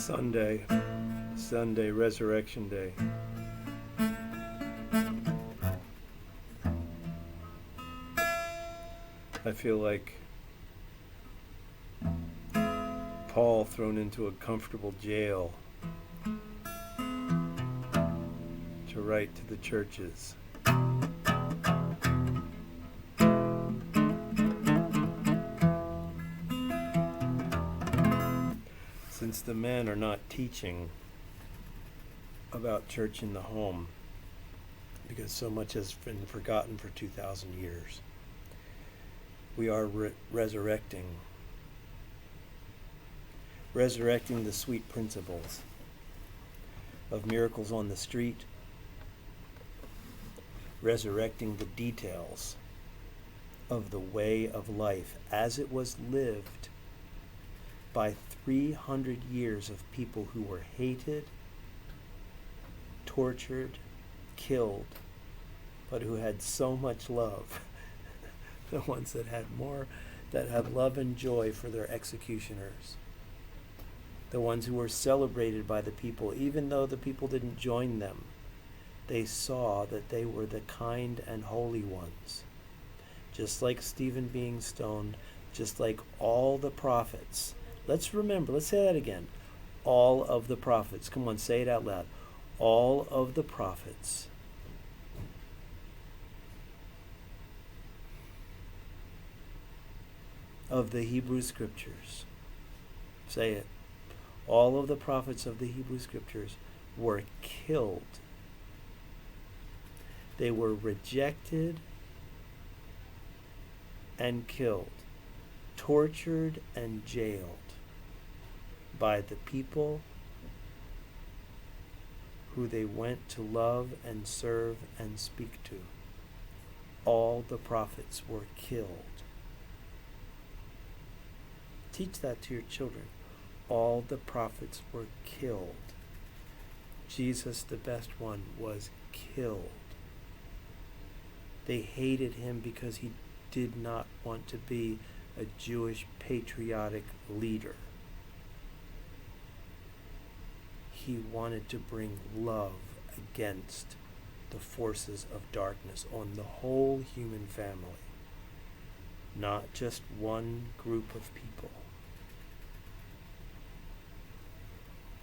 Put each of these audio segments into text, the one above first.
Sunday, Resurrection Day. I feel like Paul thrown into a comfortable jail to write to the churches. Since the men are not teaching about church in the home, because so much has been forgotten for 2,000 years, we are resurrecting the sweet principles of miracles on the street, resurrecting the details of the way of life as it was lived by 300 years of people who were hated, tortured, killed, but who had so much love. The ones that had love and joy for their executioners. The ones who were celebrated by the people, even though the people didn't join them. They saw that they were the kind and holy ones. Just like Stephen being stoned, just like all the prophets. Let's say that again. All of the prophets. Come on, say it out loud. All of the prophets of the Hebrew Scriptures. Say it. All of the prophets of the Hebrew Scriptures were killed. They were rejected and killed, tortured and jailed by the people who they went to love and serve and speak to. All the prophets were killed. Teach that to your children. All the prophets were killed. Jesus, the best one, was killed. They hated him because he did not want to be a Jewish patriotic leader. He wanted to bring love against the forces of darkness on the whole human family, not just one group of people.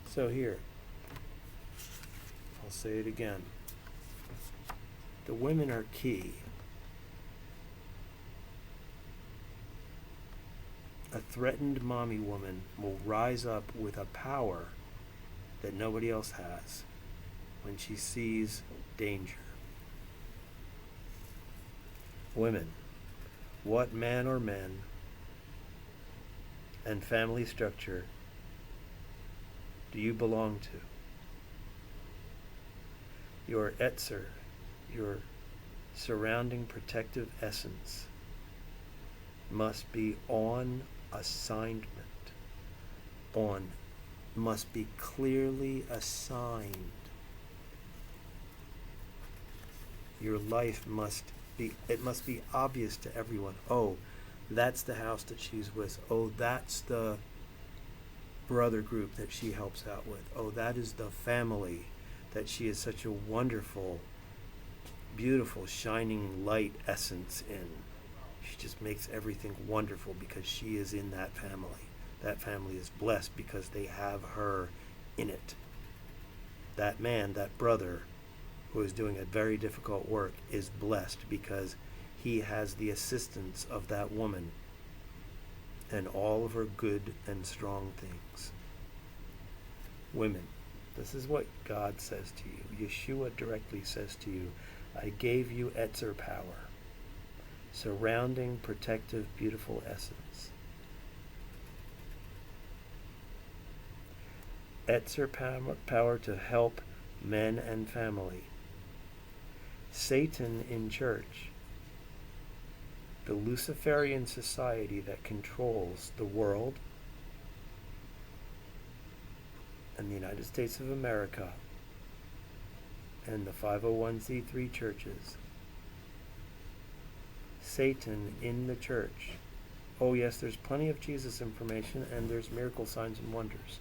So here, I'll say it again. The women are key. A threatened mommy woman will rise up with a power that nobody else has when she sees danger. Women, what man or men and family structure do you belong to? Your Etzer, your surrounding protective essence, must be on assignment, must be clearly assigned. Your life must be obvious to everyone. Oh, that's the house that she's with. Oh, that's the brother group that she helps out with. Oh, that is the family that she is such a wonderful, beautiful, shining light essence in. She just makes everything wonderful because she is in that family. That family is blessed because they have her in it. That man, that brother, who is doing a very difficult work, is blessed because he has the assistance of that woman and all of her good and strong things. Women, this is what God says to you. Yeshua directly says to you, I gave you Etzer power, surrounding, protective, beautiful essence. Etzer power to help men and family. Satan in church, the Luciferian society that controls the world and the United States of America and the 501c3 churches. Satan in the church. Oh yes, there's plenty of Jesus information and there's miracle signs and wonders.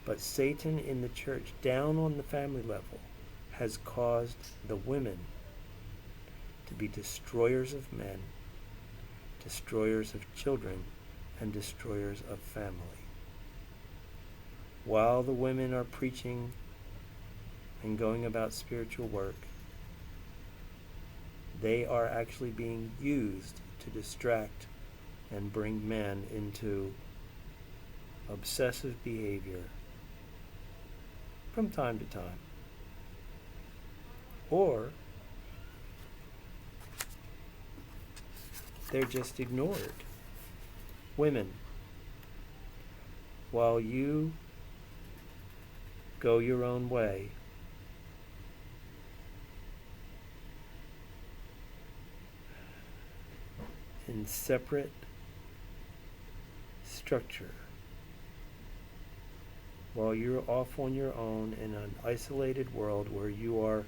But Satan in the church, down on the family level, has caused the women to be destroyers of men, destroyers of children, and destroyers of family. While the women are preaching and going about spiritual work, they are actually being used to distract and bring men into obsessive behavior from time to time. Or they're just ignored. Women, while you go your own way, in separate structure, while you're off on your own in an isolated world where you are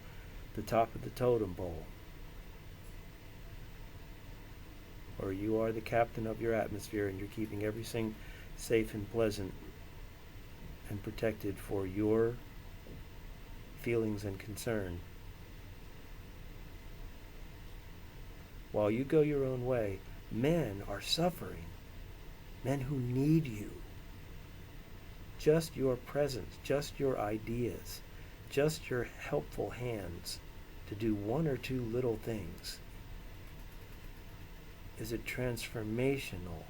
the top of the totem pole, or you are the captain of your atmosphere and you're keeping everything safe and pleasant and protected for your feelings and concern. While you go your own way, men are suffering. Men who need you. Just your presence, just your ideas, just your helpful hands to do one or two little things is a transformational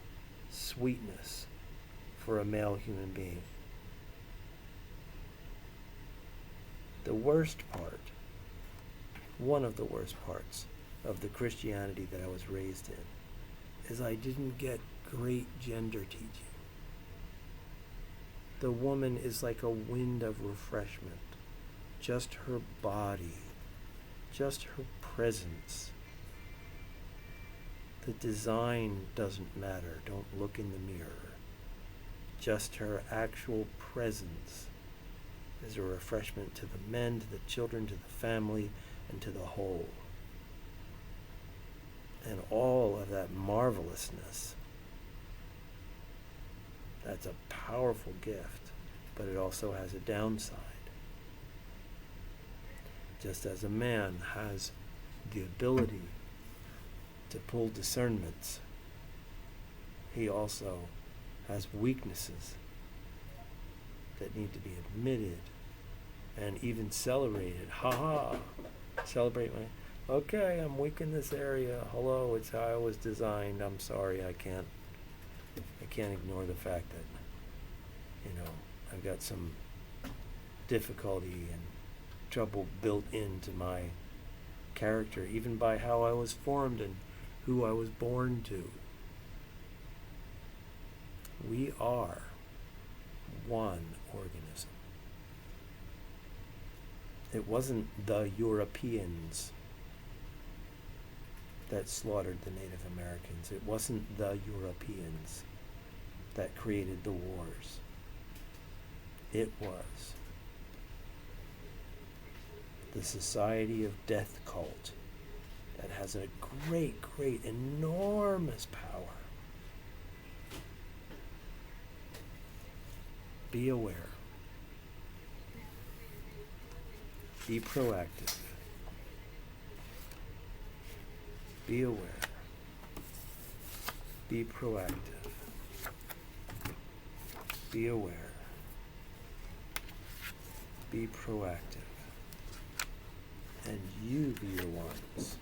sweetness for a male human being. The worst part, one of the worst parts of the Christianity that I was raised in, is I didn't get great gender teaching. The woman is like a wind of refreshment. Just her body, just her presence. The design doesn't matter. Don't look in the mirror. Just her actual presence is a refreshment to the men, to the children, to the family, and to the whole. And all of that marvelousness, that's a powerful gift, but it also has a downside. Just as a man has the ability to pull discernments, he also has weaknesses that need to be admitted and even celebrated. Celebrate my, okay, I'm weak in this area. Hello, it's how I was designed. I'm sorry, I can't ignore the fact that, I've got some difficulty and trouble built into my character, even by how I was formed and who I was born to. We are one organism. It wasn't the Europeans that slaughtered the Native Americans. It wasn't the Europeans that created the wars. It was the Society of Death Cult that has a great, enormous power. Be aware. Be proactive. Be aware. Be proactive. Be aware. Be proactive. And you be the ones.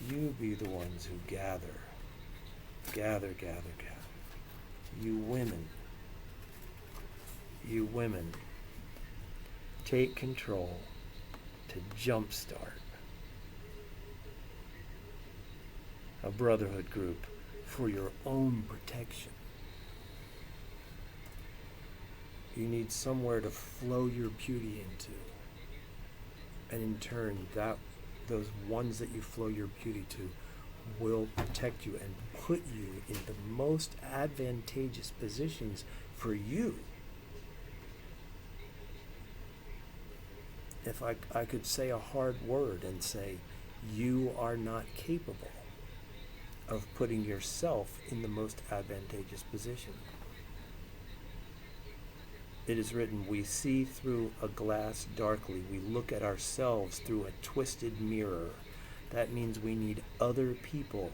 You be the ones who gather. Gather. You women, take control to jumpstart a brotherhood group for your own protection. You need somewhere to flow your beauty into. And in turn, those ones that you flow your beauty to will protect you and put you in the most advantageous positions for you. If I could say a hard word and say, you are not capable of putting yourself in the most advantageous position. it is written, we see through a glass darkly. We look at ourselves through a twisted mirror. That means we need other people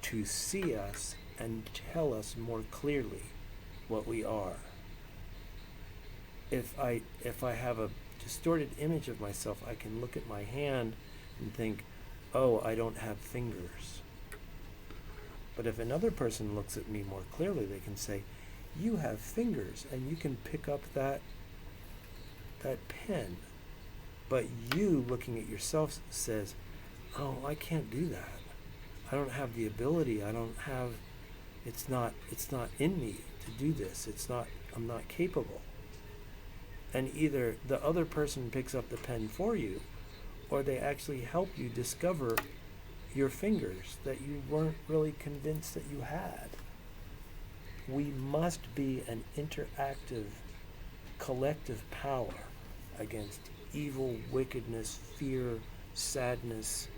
to see us and tell us more clearly what we are. If I have a distorted image of myself, I can look at my hand and think, oh, I don't have fingers. But if another person looks at me more clearly, they can say, you have fingers and you can pick up that pen. But you looking at yourself says, oh, I can't do that. I don't have the ability. It's not in me to do this. I'm not capable. And either the other person picks up the pen for you, or they actually help you discover your fingers that you weren't really convinced that you had. We must be an interactive, collective power against evil, wickedness, fear, sadness.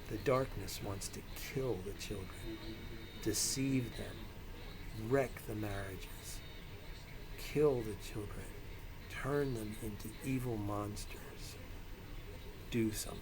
The darkness wants to kill the children, deceive them, wreck the marriages, kill the children, turn them into evil monsters. Do something.